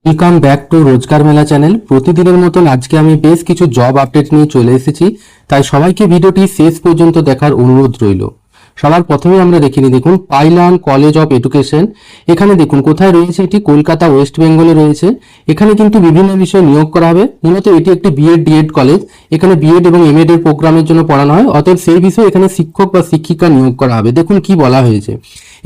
Welcome back to রোজগার মেলা channel. প্রতিদিনের মতন আজকে আমি বেশ কিছু জব আপডেট নিয়ে চলে এসেছি, তাই সবাইকে ভিডিওটি শেষ পর্যন্ত দেখার অনুরোধ রইল। সবার প্রথমে আমরা দেখিনি, দেখুন পাইলন কলেজ অফ এডুকেশন। এখানে দেখুন কোথায় রয়েছে, এটি কলকাতা ওয়েস্ট বেঙ্গলে রয়েছে। এখানে কিন্তু বিভিন্ন বিষয়ে নিয়োগ করা হবে। মূলত এটি একটি বিএড ডিএড কলেজ। এখানে বিএড এবং এমএড এর প্রোগ্রামের জন্য পড়ানো হয়, অতএব সেই বিষয়ে এখানে শিক্ষক বা শিক্ষিকা নিয়োগ করা হবে। দেখুন কি বলা হয়েছে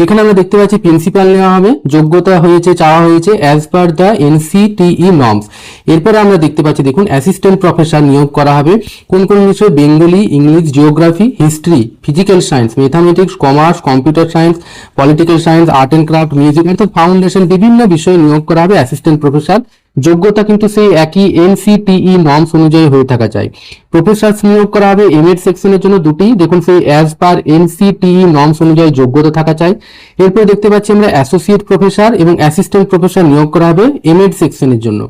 এখানে আমরা দেখতে পাচ্ছি, প্রিন্সিপাল নেওয়া হবে, যোগ্যতা হয়েছে চাওয়া হয়েছে as per the NCTE norms. এরপরে আমরা দেখতে পাচ্ছি দেখুন অ্যাসিস্ট্যান্ট প্রফেসর নিয়োগ করা হবে। কোন কোন বিষয়? Bengali, English, geography, history, physical science, mathematics, commerce, computer science, political science, art and craft, music, অর্থাৎ ফাউন্ডেশন বিভিন্ন বিষয়ে নিয়োগ করা হবে অ্যাসিস্ট্যান্ট প্রফেসর। যোগ্যতা কিন্তু সেই একই এনসিটিই নর্মস অনুযায়ী হয়ে থাকা চাই। প্রফেসর নিয়োগ করা হবে এমএড সেকশনের জন্য দুটি, দেখুন সেই অ্যাজ পার এনসিটিই নর্মস অনুযায়ী যোগ্যতা থাকা চাই। এরপর দেখতে পাচ্ছি আমরা অ্যাসোসিয়েট প্রফেসর এবং অ্যাসিস্ট্যান্ট প্রফেসর নিয়োগ করা হবে এমএড সেকশনের জন্য।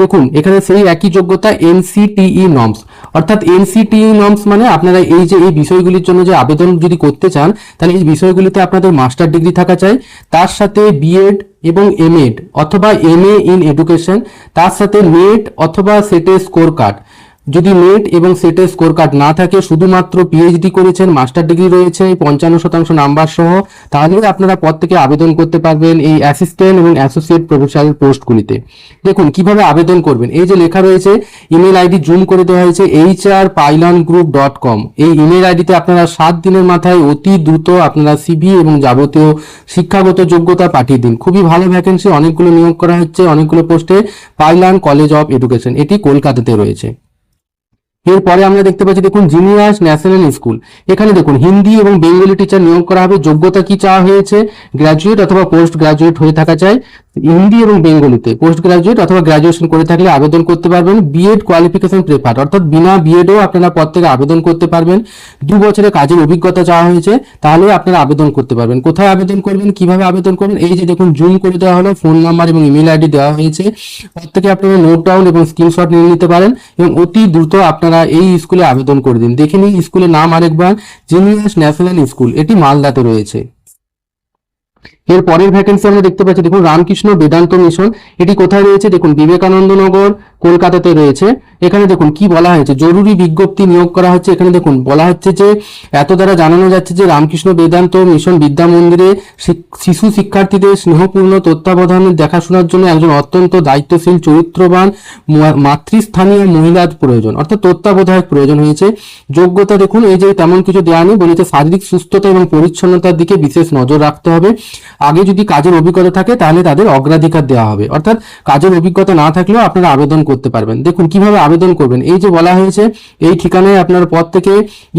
দেখুন এখানে সেই একই যোগ্যতা এনসিটিই নর্মস, অর্থাৎ এনসিটিই নর্মস মানে আপনারা এই যে এই বিষয়গুলির জন্য যে আবেদন যদি করতে চান, তাহলে এই বিষয়গুলিতে আপনাদের মাস্টার ডিগ্রি থাকা চাই, তার সাথে বিএড এবং এমএড অথবা এমএ ইন এডুকেশন, তার সাথে নেট অথবা সেটের স্কোর কার্ড। যদি নেট এবং সেটের স্কোর কার্ড না থাকে, শুধুমাত্র পিএইচডি করেছেন, মাস্টার ডিগ্রি রয়েছে 55% নাম্বার সহ, তাহলে আপনারা পদ থেকে আবেদন করতে পারবেন এই অ্যাসিস্ট্যান্ট এবং অ্যাসোসিয়েট প্রফেসরের পোস্টগুলিতে। দেখুন কিভাবে আবেদন করবেন, এই যে লেখা রয়েছে ইমেল আইডি জুম করে দেওয়া হয়েছে hrpylongroup.com। এই ইমেল আইডিতে আপনারা 7 দিনের মাথায় অতি দ্রুত আপনারা সিভি এবং যাবতীয় শিক্ষাগত যোগ্যতা পাঠিয়ে দিন। খুবই ভালো ভ্যাকেন্সি, অনেকগুলো নিয়োগ করা হচ্ছে অনেকগুলো পোস্টে। পাইলন কলেজ অফ এডুকেশন, এটি কলকাতাতে রয়েছে। এরপরে আমরা দেখতে পাচ্ছি দেখুন জিনিয়াস ন্যাশনাল স্কুল। এখানে দেখুন হিন্দি এবং বেঙ্গলি টিচার নিয়োগ করা হবে। যোগ্যতা কি চাওয়া হয়েছে? গ্র্যাজুয়েট অথবা পোস্ট গ্র্যাজুয়েট হয়ে থাকা চাই। হিন্দি এবং বেঙ্গলিতে পোস্ট গ্র্যাজুয়েট অথবা গ্র্যাজুয়েশন করে থাকলে আবেদন করতে পারবেন। বিএড কোয়ালিফিকেশন প্রেফার, অর্থাৎ বিনা বিএডও আপনারা পদ থেকে আবেদন করতে পারবেন। 2 বছরের কাজের অভিজ্ঞতা চাওয়া হয়েছে, তাহলে আপনারা আবেদন করতে পারবেন। কোথায় আবেদন করবেন, কিভাবে আবেদন করবেন, এই যে দেখুন জুম করে দেওয়া হলো, ফোন নাম্বার এবং ইমেল আইডি দেওয়া হয়েছে। পদ থেকে আপনারা নোট ডাউন এবং স্ক্রিনশট নিয়ে নিতে পারেন এবং অতি দ্রুত আপনারা এই স্কুলে আবেদন করে দিন। দেখে নিন স্কুলের নাম আরেকবার, জিনিয়াস ন্যাশনাল স্কুল, এটি মালদাতে রয়েছে। এর পরের ভ্যাকেন্সি আমরা দেখতে পাচ্ছি দেখুন রামকৃষ্ণ বেদান্ত মিশন। এটি কোথায় রয়েছে? দেখুন বিবেকানন্দ নগর, কলকাতাতে রয়েছে। এখানে দেখুন কি বলা হয়েছে, জরুরি বিজ্ঞপ্তি নিয়োগ করা হচ্ছে। এখানে দেখুন বলা হচ্ছে যে এত দ্বারা জানানো যাচ্ছে যে রামকৃষ্ণ বেদান্ত মিশন বিদ্যা মন্দিরে শিশু শিক্ষার্থীদের স্নেহপূর্ণ তত্ত্বাবধানের দেখাশোনার জন্য একজন অত্যন্ত দায়িত্বশীল চরিত্রবান মাতৃস্থানীয় মহিলার প্রয়োজন, অর্থাৎ তত্ত্বাবধায়ক প্রয়োজন হয়েছে। যোগ্যতা দেখুন এই যে তেমন কিছু দেওয়া নেই, বলেছে শারীরিক সুস্থতা এবং পরিচ্ছন্নতার দিকে বিশেষ নজর রাখতে হবে। আগে যদি কাজের অভিজ্ঞতা থাকে তাহলে তাদের অগ্রাধিকার দেওয়া হবে, অর্থাৎ কাজের অভিজ্ঞতা না থাকলেও আপনারা আবেদন করতে পারবেন। দেখুন কিভাবে আবেদন করবেন, এই যে বলা হয়েছে এই ঠিকানায় আপনার পদ থেকে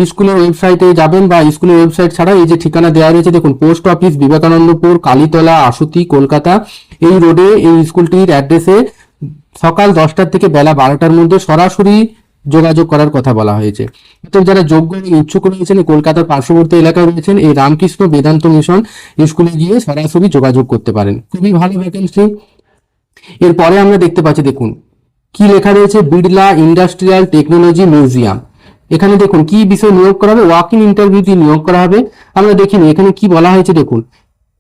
স্কুলের ওয়েবসাইটে যাবেন বা স্কুলের ওয়েবসাইট ছাড়া এই যে ঠিকানা দেওয়া রয়েছে দেখুন পোস্ট অফিস বিবেকানন্দপুর, কালীতলা, আশুতি, কলকাতা, এই রোডে এই স্কুলটির অ্যাড্রেসে সকাল 10টা থেকে বেলা 12টার মধ্যে সরাসরি যোগাযোগ করার কথা বলা হয়েছে। তো যারা যোগ্য এবং ইচ্ছুক রয়েছেন কলকাতার পার্শ্ববর্তী এলাকায় রয়েছেন, এই রামকৃষ্ণ বেদান্ত মিশন স্কুলে গিয়ে সরাসরি যোগাযোগ করতে পারেন। খুবই ভালো ভ্যাকেন্সি। এরপরে আমরা দেখতে পাচ্ছি দেখুন কি লেখা রয়েছে, বিড়লা ইন্ডাস্ট্রিয়াল টেকনোলজি মিউজিয়াম। এখানে দেখুন কি বিষয় নিয়োগ করা হবে, ওয়াক ইন ইন্টারভিউ দিয়ে নিয়োগ করা হবে। আমরা দেখিনি এখানে কি বলা হয়েছে, দেখুন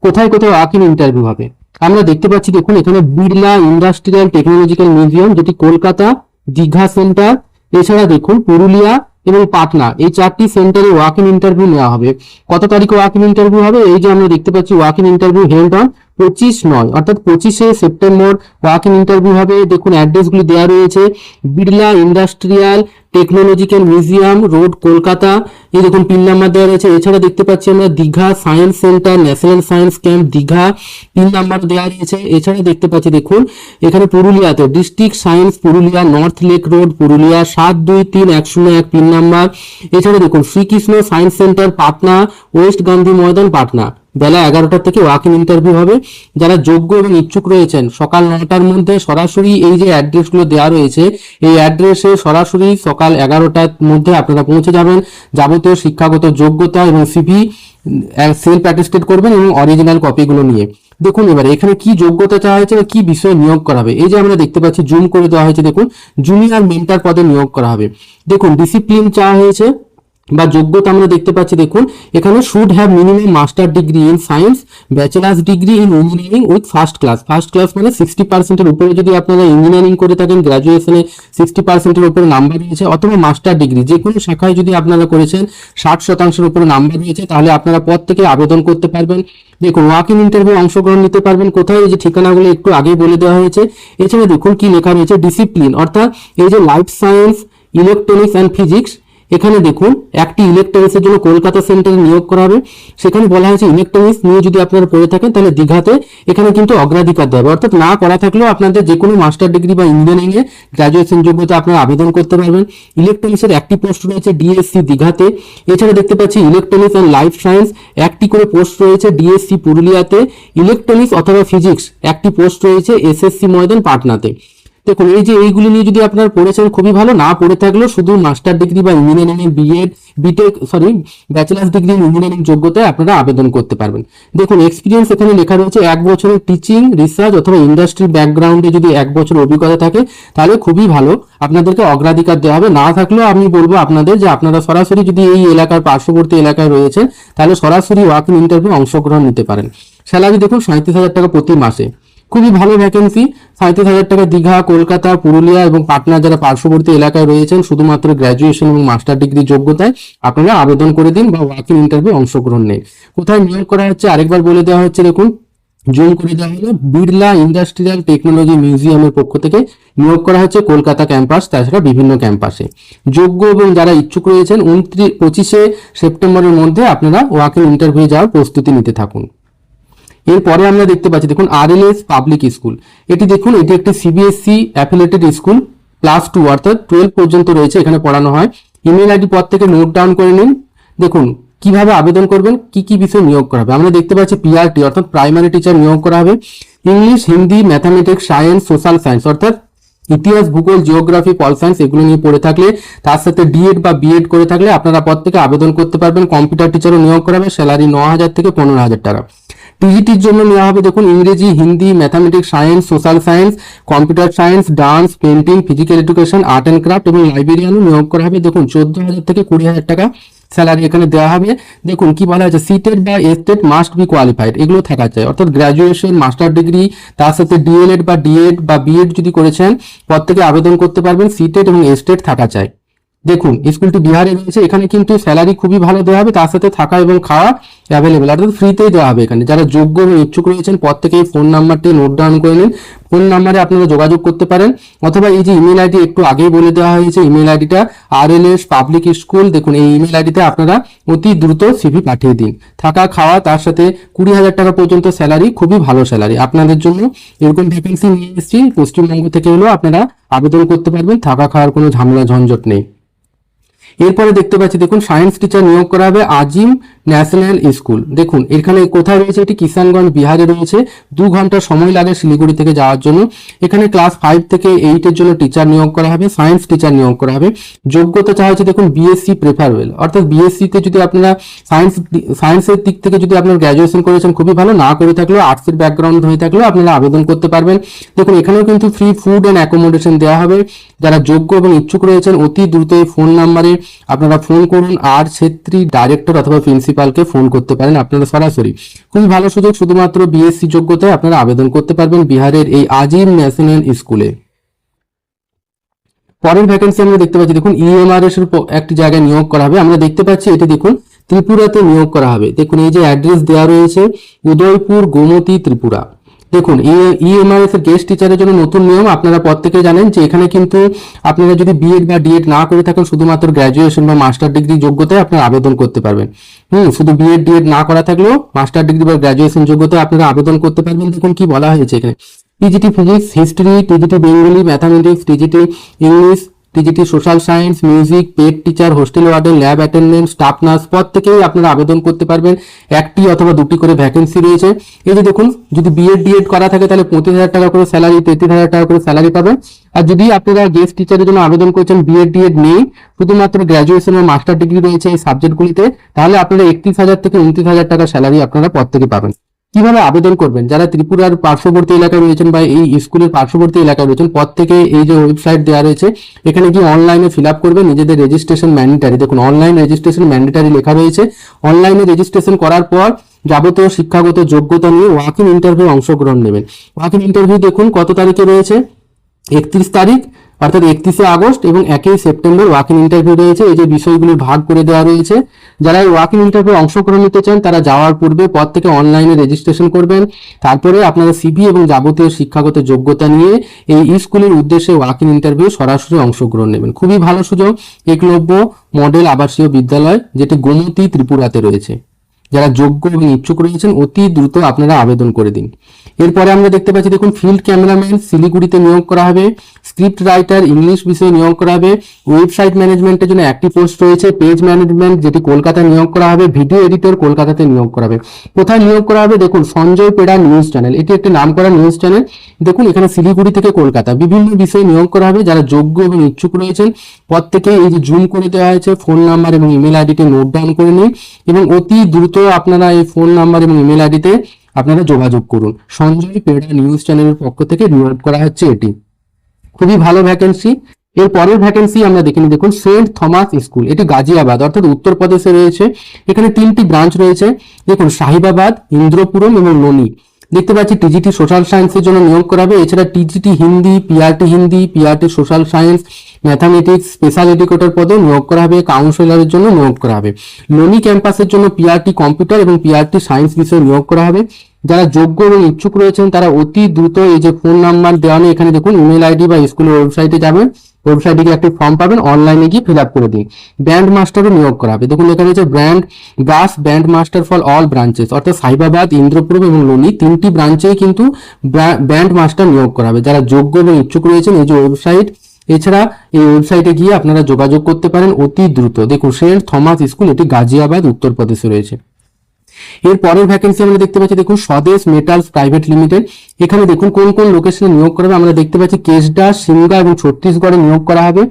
কোথায় কোথায় ওয়াক ইন ইন্টারভিউ হবে। আমরা দেখতে পাচ্ছি দেখুন এখানে বিড়লা ইন্ডাস্ট্রিয়াল টেকনোলজিক্যাল মিউজিয়াম, যেটি কলকাতা, দীঘা সেন্টার, এছাড়া দেখুন পুরুলিয়া এবং পাটনা, এই 4টি সেন্টারে ওয়াক ইন ইন্টারভিউ নেওয়া হবে। কত তারিখে ওয়াক ইন ইন্টারভিউ হবে, এই যে আমরা দেখতে পাচ্ছি walk in interview held on 25/9 অর্থাৎ 25শে সেপ্টেম্বর ওয়াক ইন ইন্টারভিউ হবে। দেখুন অ্যাড্রেসগুলি দেওয়া রয়েছে, Birla industrial technological museum road, Kolkata, এই দেখুন পিন নাম্বার দেওয়া রয়েছে। এছাড়া দেখতে পাচ্ছি আমরা Digha science centre, national science camp Digha, pin number দেওয়া রয়েছে। এছাড়া দেখতে পাচ্ছি দেখুন এখানে পুরুলিয়াতে district science Purulia, north lake road Purulia 723101 pin number. এছাড়া দেখুন Srikrishna science centre Patna, west Gandhi Maidan Patna, বেলা 11টা থেকে ওয়াক ইন ইন্টারভিউ হবে। যারা যোগ্য এবং ইচ্ছুক রয়েছেন সকাল 9টার মধ্যে সরাসরি এই যে অ্যাড্রেসগুলো দেওয়া রয়েছে এই অ্যাড্রেসে সরাসরি সকাল 11টার মধ্যে আপনারা পৌঁছে যাবেন। যাবতীয় শিক্ষাগত যোগ্যতা এবং সিভি সেলফ অ্যাটেস্টেড করবেন এবং অরিজিনাল কপিগুলো নিয়ে। দেখুন এবারে এখানে কি যোগ্যতা চাওয়া হয়েছে বা কি বিষয়ে নিয়োগ করা হবে, এই যে আমরা দেখতে পাচ্ছি জুম করে দেওয়া হয়েছে দেখুন জুনিয়র মেন্টর পদে নিয়োগ করা হবে। দেখুন ডিসিপ্লিন চাওয়া হয়েছে, বা যোগ্যতা আমরা দেখতে পাচ্ছি, দেখুন এখানে should have minimum master degree in science, bachelors degree in engineering with first class মানে 60%-এর উপরে যদি আপনারা ইঞ্জিনিয়ারিং করে থাকেন, গ্র্যাজুয়েশনে 60%-এর উপরে নাম্বার রয়েছে, অথবা মাস্টার ডিগ্রি যে কোনো শাখায় যদি আপনারা করেছেন 60%-এর উপরে নাম্বার রয়েছে, তাহলে আপনারা পদ থেকে আবেদন করতে পারবেন। দেখুন ওয়াক ইন ইন্টারভিউ অংশগ্রহণ নিতে পারবেন কোথায়, এই যে ঠিকানাগুলো একটু আগেই বলে দেওয়া হয়েছে। এছাড়া দেখুন কি লেখা রয়েছে, ডিসিপ্লিন অর্থাৎ এই যে life science, electronics and physics, এখানে দেখুন একটি ইলেকট্রনিক্সের জন্য কলকাতা সেন্টারে নিয়োগ করা হবে। সেখানে বলা হয়েছে ইলেকট্রনিক্স নিয়ে যদি আপনারা পড়ে থাকেন তাহলে দীঘাতে এখানে কিন্তু অগ্রাধিকার দেওয়া হবে, অর্থাৎ না করা থাকলেও আপনাদের যে কোনো মাস্টার ডিগ্রি বা ইঞ্জিনিয়ারিং এ গ্র্যাজুয়েশন যোগ্যতা আপনারা আবেদন করতে পারবেন। ইলেকট্রনিক্সের একটি পোস্ট রয়েছে ডিএসসি দীঘাতে। এছাড়া দেখতে পাচ্ছি ইলেকট্রনিক্স অ্যান্ড লাইফ সায়েন্স একটি করে পোস্ট রয়েছে ডিএসসি পুরুলিয়াতে। ইলেকট্রনিক্স অথবা ফিজিক্স একটি পোস্ট রয়েছে এসএসসি ময়দান পাটনাতে। দেখুন এই যে এইগুলি নিয়ে যদি আপনারা পড়েছেন খুবই ভালো, না পড়ে থাকলেও শুধু মাস্টার ডিগ্রি বা ইঞ্জিনিয়ারিং এর ব্যাচেলার্স ডিগ্রি ইন ইঞ্জিনিয়ারিং যোগ্যতায় আপনারা আবেদন করতে পারবেন। দেখুন এক্সপিরিয়েন্স এখানে লেখা রয়েছে 1 বছরের টিচিং, রিসার্চ অথবা ইন্ডাস্ট্রি ব্যাকগ্রাউন্ডে যদি 1 বছর অভিজ্ঞতা থাকে তাহলে খুবই ভালো, আপনাদেরকে অগ্রাধিকার দেওয়া হবে। না থাকলেও আমি বলবো আপনাদের যে আপনারা সরাসরি যদি এই এলাকার পার্শ্ববর্তী এলাকায় রয়েছেন তাহলে সরাসরি ওয়াক ইন ইন্টারভিউ অংশগ্রহণ নিতে পারেন। স্যালারি দেখুন 37,000 টাকা প্রতি মাসে, খুবই ভালো ভ্যাকেন্সি। 37,000 টাকা দীঘা, কলকাতা, পুরুলিয়া এবং পাটনা যারা পার্শ্ববর্তী এলাকায় রয়েছেন শুধুমাত্র গ্র্যাজুয়েশন এবং মাস্টার ডিগ্রি যোগ্যতায় আপনারা আবেদন করে দিন বা ওয়াক ইন ইন্টারভিউ অংশগ্রহণ নেই। কোথায় নিয়োগ করা হচ্ছে আরেকবার বলে দেওয়া হচ্ছে, দেখুন জুম করে দেওয়া হলো, বিড়লা ইন্ডাস্ট্রিয়াল টেকনোলজি মিউজিয়ামের পক্ষ থেকে নিয়োগ করা হচ্ছে কলকাতা ক্যাম্পাস, তাছাড়া বিভিন্ন ক্যাম্পাসে। যোগ্য এবং যারা ইচ্ছুক রয়েছেন 25শে সেপ্টেম্বরের মধ্যে আপনারা ওয়াক ইন ইন্টারভিউ যাওয়ার প্রস্তুতি নিতে থাকুন। এরপরে আমরা দেখতে পাচ্ছি দেখুন আরএলএস পাবলিক স্কুল, এটি দেখুন এটি একটি সিবিএসসি অ্যাফিলিয়েটেড স্কুল, ক্লাস 2 অর্থাৎ 12 পর্যন্ত রয়েছে, এখানে পড়ানো হয়। ইমেল আইডি পদ থেকে নোট ডাউন করে নিন। দেখুন কিভাবে আবেদন করবেন, কি কি বিষয় নিয়োগ করা হবে। আমরা দেখতে পাচ্ছি পিআরটি অর্থাৎ প্রাইমারি টিচার নিয়োগ করা হবে। English, Hindi, mathematics, science, social science অর্থাৎ ইতিহাস, ভূগোল, জিওগ্রাফি, পল সায়েন্স এগুলো নিয়ে পড়ে থাকলে, তার সাথে ডিএড বা বিএড করে থাকলে আপনারা পদ থেকে আবেদন করতে পারবেন। কম্পিউটার টিচারও নিয়োগ করা হবে, স্যালারি 9,000 থেকে 15,000 টাকা। টিজিটির জন্য নেওয়া হবে দেখুন ইংরেজি, Hindi, mathematics, science, social science, computer science, dance, painting, physical education, art and craft এবং লাইব্রেরিয়ানও নিয়োগ করা হবে। দেখুন 14,000 থেকে 20,000 টাকা স্যালারি এখানে দেওয়া হবে। দেখুন কি বলা হয়েছে, সিটেড বা এস্টেড মাস্ট বি কোয়ালিফাইড, এগুলো থাকা চাই, অর্থাৎ গ্র্যাজুয়েশন, মাস্টার ডিগ্রি, তার সাথে ডিএলএড বা ডিএড বা বিএড যদি করেছেন পদ থেকে আবেদন করতে পারবেন। সিটেড এবং এস্টেড থাকা চাই। দেখুন স্কুলটি বিহারে রয়েছে, এখানে কিন্তু স্যালারি খুবই ভালো দেওয়া হবে, তার সাথে থাকা এবং খাওয়া অ্যাভেলেবেল অর্থাৎ ফ্রিতেই দেওয়া হবে এখানে। যারা যোগ্য এবং ইচ্ছুক রয়েছেন পদ থেকে এই ফোন নাম্বারটি নোট ডাউন করে নিন, ফোন নাম্বারে আপনারা যোগাযোগ করতে পারেন, অথবা এই যে ইমেল আইডি একটু আগেই বলে দেওয়া হয়েছে ইমেল আইডিটা আরএলএস পাবলিক স্কুল, দেখুন এই ইমেল আইডিতে আপনারা অতি দ্রুত সিভি পাঠিয়ে দিন। থাকা খাওয়া তার সাথে 20,000 টাকা পর্যন্ত স্যালারি, খুবই ভালো স্যালারি আপনাদের জন্য। এরকম ভ্যাকেন্সি নিয়ে এসেছি পশ্চিমবঙ্গ থেকে হলেও আপনারা আবেদন করতে পারবেন, থাকা খাওয়ার কোনো ঝামেলা ঝঞ্ঝট নেই। এরপরে দেখতে পাচ্ছি দেখুন সায়েন্স টিচার নিয়োগ করা হবে আজিম ন্যাশনাল স্কুল। দেখুন এখানে কোথায় রয়েছে, এটি কিষানগঞ্জ বিহারে রয়েছে। 2 ঘন্টা সময় লাগে শিলিগুড়ি থেকে যাওয়ার জন্য। এখানে ক্লাস 5 থেকে 8 এর জন্য টিচার নিয়োগ করা হবে, সায়েন্স টিচার নিয়োগ করা হবে। যোগ্যতা চাওয়া হচ্ছে দেখুন বিএসসি প্রেফারেবল, অর্থাৎ বিএসসি তে যদি আপনারা সায়েন্সের দিক থেকে যদি আপনারা গ্র্যাজুয়েশন করেছেন খুবই ভালো, না করে থাকলেও আর্টসের ব্যাকগ্রাউন্ড হয়ে থাকলেও আপনারা আবেদন করতে পারবেন। দেখুন এখানেও কিন্তু ফ্রি ফুড অ্যান্ড অ্যাকোমোডেশন দেওয়া হবে। যারা যোগ্য এবং ইচ্ছুক রয়েছেন অতি দ্রুত ফোন নাম্বারে আপনারা ফোন করুন, আর ছেত্রী ডাইরেক্টর অথবা প্রিন্সিপালকে ফোন করতে পারেন আপনারা সরাসরি। খুবই ভালো সুযোগ, শুধুমাত্র বিএসসি যোগ্যতায় আপনারা আবেদন করতে পারবেন বিহারের এই আজিম ন্যাশনাল স্কুলে। পরের ভ্যাকেন্সি আমরা দেখতে পাচ্ছি দেখুন ইএমআরএস এর একটি জায়গায় নিয়োগ করা হবে। আমরা দেখতে পাচ্ছি এটি দেখুন ত্রিপুরাতে নিয়োগ করা হবে। দেখুন এই যে অ্যাড্রেস দেওয়া রয়েছে উদয়পুর, গোমতী, ত্রিপুরা। দেখুন ইএমআরএস এর গেস্ট টিচারের জন্য নতুন নিয়ম, আপনারা প্রত্যেকে জানেন যে এখানে কিন্তু আপনারা যদি বিএড বা ডিএড না করে থাকেন শুধুমাত্র গ্র্যাজুয়েশন বা মাস্টার ডিগ্রি যোগ্যতায় আপনারা আবেদন করতে পারবেন। শুধু বিএড ডিএড না করা থাকলেও মাস্টার ডিগ্রি বা গ্র্যাজুয়েশন যোগ্যতায় আপনারা আবেদন করতে পারবেন। দেখুন কি বলা হয়েছে এখানে, TGT physics, history, TGT Bengali, mathematics, TGT English, TGT social science, music, PET teacher, hostel warden, lab attendant, staff nurse পদ থেকেই আপনারা আবেদন করতে পারবেন। 1টি অথবা 2টি করে ভ্যাকেন্সি রয়েছে। এই যে দেখুন যদি বিএড ডিএড করা থাকে তাহলে 25,000 টাকা করে স্যালারি, 33,000 টাকা করে স্যালারি পাবেন। আর যদি আপনারা গেস্ট টিচারের জন্য আবেদন করছেন বিএড ডিএড নেই, শুধুমাত্র গ্র্যাজুয়েশন বা মাস্টার ডিগ্রি রয়েছে এই সাবজেক্টগুলিতে, তাহলে আপনারা 31,000 থেকে 29,000 টাকা স্যালারি আপনারা পদ থেকে পাবেন। কিভাবে আবেদন করবেন? যারা ত্রিপুরার পার্শ্ববর্তী এলাকায় রয়েছেন বা এই স্কুলের পার্শ্ববর্তী এলাকায় রয়েছেন, প্রত্যেকে এই যে ওয়েবসাইট দেওয়া রয়েছে এখানে গিয়ে অনলাইনে ফিল আপ করবেন নিজেদের রেজিস্ট্রেশন ম্যান্ডেটারি। দেখুন অনলাইন রেজিস্ট্রেশন ম্যান্ডেটারি লেখা রয়েছে। অনলাইনে রেজিস্ট্রেশন করার পর যাবতীয় শিক্ষাগত যোগ্যতা নিয়ে ওয়াক ইন ইন্টারভিউ অংশগ্রহণ নেবেন। ওয়াক ইন ইন্টারভিউ দেখুন কত তারিখে রয়েছে, 31 তারিখ অর্থাৎ 31শে আগস্ট এবং 1ই সেপ্টেম্বর ওয়াক ইন ইন্টারভিউ রয়েছে। এই যে বিষয়গুলো ভাগ করে দেওয়া রয়েছে। যারা এই ওয়াক ইন ইন্টারভিউ অংশগ্রহণ নিতে চান তারা যাওয়ার পূর্বে পর থেকে অনলাইনে রেজিস্ট্রেশন করবেন। তারপরে আপনারা সিভি এবং যাবতীয় শিক্ষাগত যোগ্যতা নিয়ে এই স্কুলের উদ্দেশ্যে ওয়াক ইন ইন্টারভিউ সরাসরি অংশগ্রহণ নেবেন। খুবই ভালো সুযোগ। একলব্য মডেল আবাসীয় বিদ্যালয় যেটি গোমতী ত্রিপুরাতে রয়েছে। যারা যোগ্য এবং ইচ্ছুক রয়েছেন অতি দ্রুত আপনারা আবেদন করে দিন। এরপরে আমরা দেখতে পাচ্ছি দেখুন ফিল্ড ক্যামেরাম্যান শিলিগুড়িতে নিয়োগ করা হবে, স্ক্রিপ্ট রাইটার ইংলিশ বিষয়ে নিয়োগ করা হবে, ওয়েবসাইট ম্যানেজমেন্টের জন্য একটি পোস্ট রয়েছে, পেজ ম্যানেজমেন্ট যেটি কলকাতায় নিয়োগ করা হবে, ভিডিও এডিটর কলকাতাতে নিয়োগ করা হবে। কোথায় নিয়োগ করা হবে দেখুন সঞ্জয় পেড়া নিউজ চ্যানেল, এটি একটি নামকরা নিউজ চ্যানেল। দেখুন এখানে শিলিগুড়ি থেকে কলকাতা বিভিন্ন বিষয়ে নিয়োগ করা হবে। যারা যোগ্য এবং ইচ্ছুক রয়েছেন প্রত্যেকে এই যে জুম করে দেওয়া হয়েছে ফোন নাম্বার এবং ইমেল আইডিটি নোট ডাউন করে নিন এবং অতি দ্রুত আপনারা এই ফোন নাম্বার এবং ইমেল আইডিতে আপনারা যোগাযোগ করুন। সঞ্জয় পেড়া নিউজ চ্যানেলের পক্ষ থেকে নিয়োগ করা হচ্ছে এটি। খুবই ভালো ভ্যাকেন্সি। এর পরের ভ্যাকেন্সি আমরা দেখিনি দেখুন সেন্ট থমাস স্কুল, এটি গাজিয়াবাদ অর্থাৎ উত্তরপ্রদেশে রয়েছে। এখানে 3টি ব্রাঞ্চ রয়েছে। দেখুন সাহিবাবাদ, ইন্দ্রপুরম এবং ননি। দেখতে পাচ্ছি টিজিটি সোশ্যাল সায়েন্সের জন্য নিয়োগ করা হবে। এছাড়া TGT Hindi, PRT social science, mathematics, special educator পদেও নিয়োগ করা হবে। কাউন্সিলরের জন্য নিয়োগ করা হবে। ননি ক্যাম্পাসের জন্য পিআরটি কম্পিউটার এবং পিআরটি সায়েন্স বিষয়ে নিয়োগ করা হবে। যারা যোগ্য এবং ইচ্ছুক রয়েছেন তারা অতি দ্রুত এই যে ফোন নাম্বার দেওয়া নেই এখানে দেখুন ইমেল আইডি বা স্কুলের ওয়েবসাইটে যাবেন, ওয়েবসাইটে গিয়ে একটি ফর্ম পাবেন, অনলাইনে গিয়ে ফিল আপ করে দিন। ব্যান্ড মাস্টারও নিয়োগ করা হবে। দেখুন এখানে হচ্ছে brass band master for all branches অর্থাৎ সাইবাবাদ, ইন্দ্রপুরম এবং ননি 3টি ব্রাঞ্চেই কিন্তু ব্যান্ড মাস্টার নিয়োগ করা হবে। যারা যোগ্য এবং ইচ্ছুক রয়েছেন এই যে ওয়েবসাইট, এছাড়া এই ওয়েবসাইটে গিয়ে আপনারা যোগাযোগ করতে পারেন অতি দ্রুত। দেখুন সেন্ট থমাস স্কুল, এটি গাজিয়াবাদ উত্তরপ্রদেশে রয়েছে। এর পরের ভ্যাকেন্সি আমরা দেখতে পাচ্ছি দেখুন স্বদেশ মেটালস প্রাইভেট লিমিটেড। এখানে দেখুন কোন কোন লোকেশনে নিয়োগ করা হবে। আমরা দেখতে পাচ্ছি কেসডা, সিমগা এবং ছত্তিশগড়ে নিয়োগ করা হবে।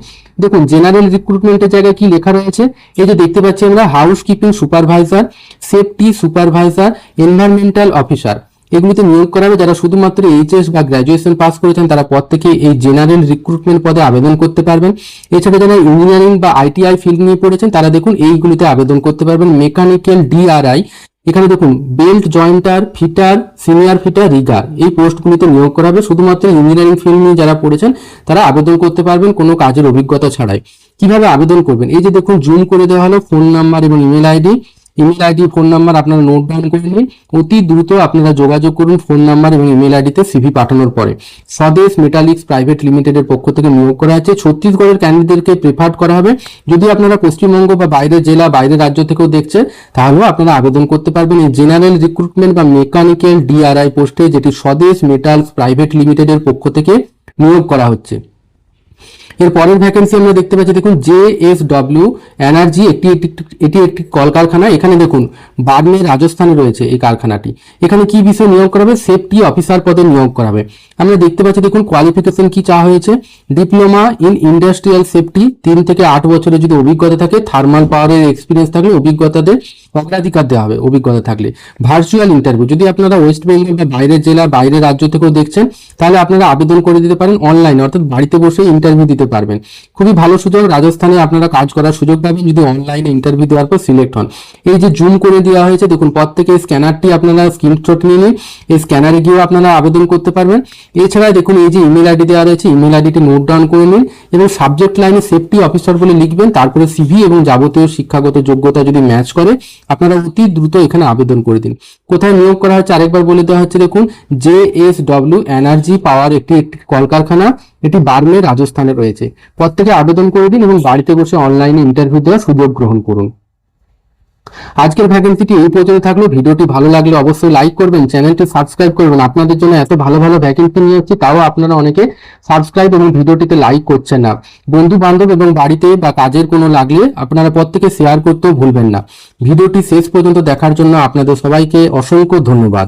দেখুন জেনারেল রিক্রুটমেন্টের জায়গায় কি লেখা রয়েছে, এই যে দেখতে পাচ্ছি আমরা house keeping supervisor, safety supervisor, environmental officer, এগুলিতে নিয়োগ করা হবে। যারা শুধুমাত্র এইচএস বা গ্র্যাজুয়েশন পাস করেছেন তারা পদ থেকে এই জেনারেল রিক্রুটমেন্ট পদে আবেদন করতে পারবেন। এছাড়া যারা ইঞ্জিনিয়ারিং বা আইটিআই ফিল্ড নিয়ে পড়েছেন তারা দেখুন এইগুলিতে আবেদন করতে পারবেন। মেকানিক্যাল, ডিআরআই, এখানে দেখুন belt jointer, fitter, senior fitter, rigger, এই পোস্টগুলিতে নিয়োগ করা হবে। শুধুমাত্র ইঞ্জিনিয়ারিং ফিল্ড নিয়ে যারা পড়েছেন তারা আবেদন করতে পারবেন কোনো কাজের অভিজ্ঞতা ছাড়াই। কিভাবে আবেদন করবেন, এই যে দেখুন জুম করে দেওয়া হলো ফোন নাম্বার এবং ইমেল আইডি, ফোন নাম্বার আপনারা নোট ডাউন করে নিন। অতি দ্রুত আপনারা যোগাযোগ করুন ফোন নাম্বার এবং ইমেল আইডিতে সিভি পাঠানোর পরে। স্বদেশ মেটালিক্স প্রাইভেট লিমিটেডের পক্ষ থেকে নিয়োগ করা আছে। ছত্তিশগড়ের ক্যান্ডিডেটকে প্রেফার করা হবে। যদি আপনারা পশ্চিমবঙ্গ বা বাইরের জেলা, বাইরের রাজ্য থেকেও দেখছেন তাহলেও আপনারা আবেদন করতে পারবেন এই জেনারেল রিক্রুটমেন্ট বা মেকানিক্যাল ডিআরআই পোস্টে, যেটি স্বদেশ মেটালস প্রাইভেট লিমিটেডের পক্ষ থেকে নিয়োগ করা হচ্ছে। এর পরের ভ্যাকেন্সি আমরা দেখতে পাচ্ছি দেখুন JSW এনার্জি, এটি একটি কলকারখানা। এখানে দেখুন বার্নে রাজস্থানে রয়েছে এই কারখানাটি। এখানে কি বিষয় নিয়োগ করা হবে, সেফটি অফিসার পদে নিয়োগ করা হবে। আমরা দেখতে পাচ্ছি দেখুন কোয়ালিফিকেশন কি চাওয়া হয়েছে, ডিপ্লোমা ইন ইন্ডাস্ট্রিয়াল সেফটি, 3 থেকে 8 বছরের যদি অভিজ্ঞতা থাকে, থার্মাল পাওয়ারের এক্সপিরিয়েন্স থাকলে অভিজ্ঞতাদের অগ্রাধিকার দেওয়া হবে অভিজ্ঞতা থাকলে। ভার্চুয়াল ইন্টারভিউ, যদি আপনারা ওয়েস্ট বেঙ্গল বা বাইরের জেলা, বাইরের রাজ্য থেকেও দেখছেন তাহলে আপনারা আবেদন করে দিতে পারেন অনলাইনে, অর্থাৎ বাড়িতে বসে ইন্টারভিউ দিতে পারবেন। খুবই ভালো সুযোগ, রাজস্থানে আপনারা কাজ করার সুযোগ পাবেন যদি অনলাইনে ইন্টারভিউ দেওয়ার পর সিলেক্ট হন। এই যে জুম করে দেওয়া হয়েছে দেখুন প্রত্যেকে স্ক্যানারটি আপনারা স্ক্রিনশট নিয়ে নিন, এই স্ক্যানারে গিয়েও আপনারা আবেদন করতে পারবেন। এছাড়া দেখুন এই যে ইমেল আইডি দেওয়া রয়েছে, ইমেল আইডিটি নোট ডাউন করে নিন এবং সাবজেক্ট লাইনে সেফটি অফিসার বলে লিখবেন। তারপরে সিভি এবং যাবতীয় শিক্ষাগত যোগ্যতা যদি ম্যাচ করে আপনারা অতি দ্রুত এখানে আবেদন করে দিন। কোথায় নিয়োগ করা হচ্ছে আরেকবার বলে দেওয়া হচ্ছে দেখুন JSW এনার্জি পাওয়ার, একটি কলকারখানা, এটি বার্মে রাজস্থানে রয়েছে। প্রত্যেকে আবেদন করে দিন এবং বাড়িতে বসে অনলাইনে ইন্টারভিউ দেওয়ার সুযোগ গ্রহণ করুন। আজকের ভ্যাকেন্সিটি এই পর্যন্ত থাকলো। ভিডিওটি ভালো লাগলে অবশ্যই লাইক করবেন, চ্যানেলটি সাবস্ক্রাইব করবেন। আপনাদের জন্য এত ভালো ভালো ভ্যাকেন্সি নিয়ে আসছি, তাও আপনারা অনেকে সাবস্ক্রাইব এবং ভিডিওটিতে লাইক করছেন না। বন্ধু বান্ধব এবং বাড়িতে বা কাজের কোনো লাগলে আপনারা প্রত্যেকে শেয়ার করতেও ভুলবেন না। ভিডিওটি শেষ পর্যন্ত দেখার জন্য আপনাদের সবাইকে অসংখ্য ধন্যবাদ।